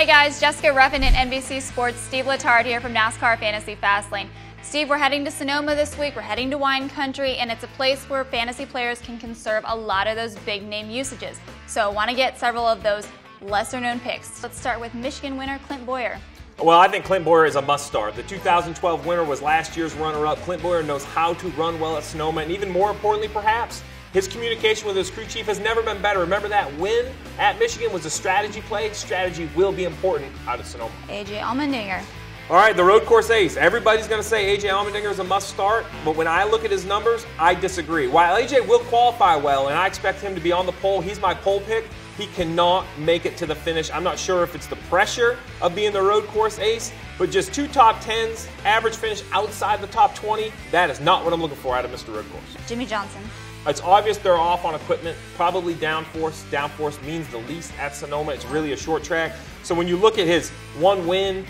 Hey guys, Jessica Ruffin and NBC Sports Steve Letarte here from NASCAR Fantasy Fastlane. Steve, we're heading to Sonoma this week, we're heading to wine country, and it's a place where fantasy players can conserve a lot of those big name usages. So I want to get several of those lesser known picks. Let's start with Michigan winner Clint Bowyer. Well, I think Clint Bowyer is a must-start. The 2012 winner was last year's runner-up. Clint Bowyer knows how to run well at Sonoma, and even more importantly, perhaps, his communication with his crew chief has never been better. Remember that win at Michigan was a strategy play. Strategy will be important out of Sonoma. A.J. Allmendinger. All right, the road course ace. Everybody's going to say A.J. Allmendinger is a must-start, but when I look at his numbers, I disagree. While A.J. will qualify well, and I expect him to be on the pole, he's my pole pick. He cannot make it to the finish. I'm not sure if it's the pressure of being the road course ace, but just 2 top 10s, average finish outside the top 20, that is not what I'm looking for out of Mr. Road Course. Jimmy Johnson. It's obvious they're off on equipment, probably downforce. Downforce means the least at Sonoma. It's really a short track. So when you look at his one win,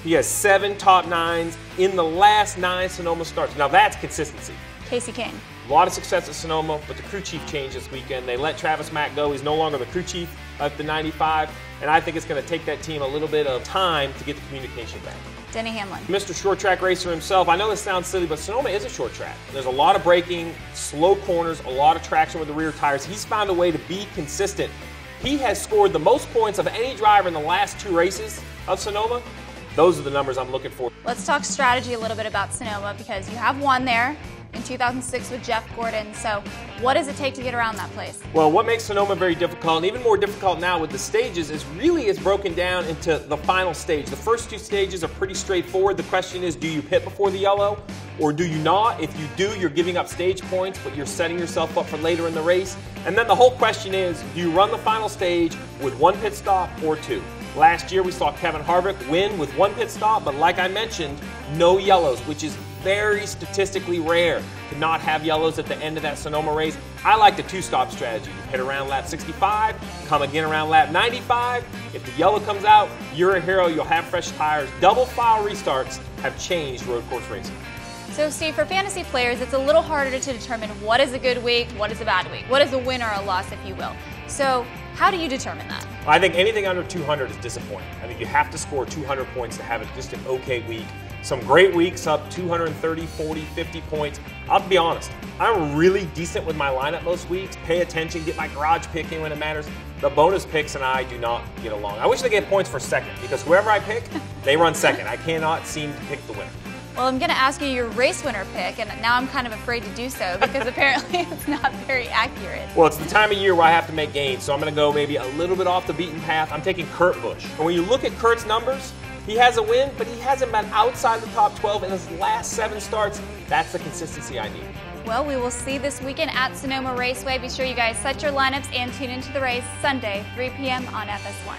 he has 7 top 9s in the last 9 Sonoma starts. Now that's consistency. Casey King. A lot of success at Sonoma, but the crew chief changed this weekend. They let Travis Mack go. He's no longer the crew chief at the 95, and I think it's going to take that team a little bit of time to get the communication back. Denny Hamlin. Mr. Short Track Racer himself. I know this sounds silly, but Sonoma is a short track. There's a lot of braking, slow corners, a lot of traction with the rear tires. He's found a way to be consistent. He has scored the most points of any driver in the last 2 races of Sonoma. Those are the numbers I'm looking for. Let's talk strategy a little bit about Sonoma, because you have won there in 2006 with Jeff Gordon. So what does it take to get around that place? Well, what makes Sonoma very difficult, and even more difficult now with the stages, is really it's broken down into the final stage. The first 2 stages are pretty straightforward. The question is, do you pit before the yellow or do you not? If you do, you're giving up stage points, but you're setting yourself up for later in the race. And then the whole question is, do you run the final stage with 1 pit stop or 2? Last year, we saw Kevin Harvick win with 1 pit stop, but like I mentioned, no yellows, which is very statistically rare to not have yellows at the end of that Sonoma race. I like the 2-stop strategy. You hit around lap 65, come again around lap 95. If the yellow comes out, you're a hero. You'll have fresh tires. Double file restarts have changed road course racing. So Steve, for fantasy players, it's a little harder to determine what is a good week, what is a bad week, what is a win or a loss, if you will. So how do you determine that? I think anything under 200 is disappointing. I think you have to score 200 points to have just an okay week. Some great weeks up 230, 40, 50 points. I'll be honest, I'm really decent with my lineup most weeks. Pay attention, get my garage pick in when it matters. The bonus picks and I do not get along. I wish they get points for second, because whoever I pick, they run second. I cannot seem to pick the winner. Well, I'm going to ask you your race winner pick, and now I'm kind of afraid to do so because apparently it's not very accurate. Well, it's the time of year where I have to make gains, so I'm going to go maybe a little bit off the beaten path. I'm taking Kurt Busch. And when you look at Kurt's numbers, he has a win, but he hasn't been outside the top 12 in his last 7 starts. That's the consistency I need. Well, we will see this weekend at Sonoma Raceway. Be sure you guys set your lineups and tune into the race Sunday, 3 p.m. on FS1.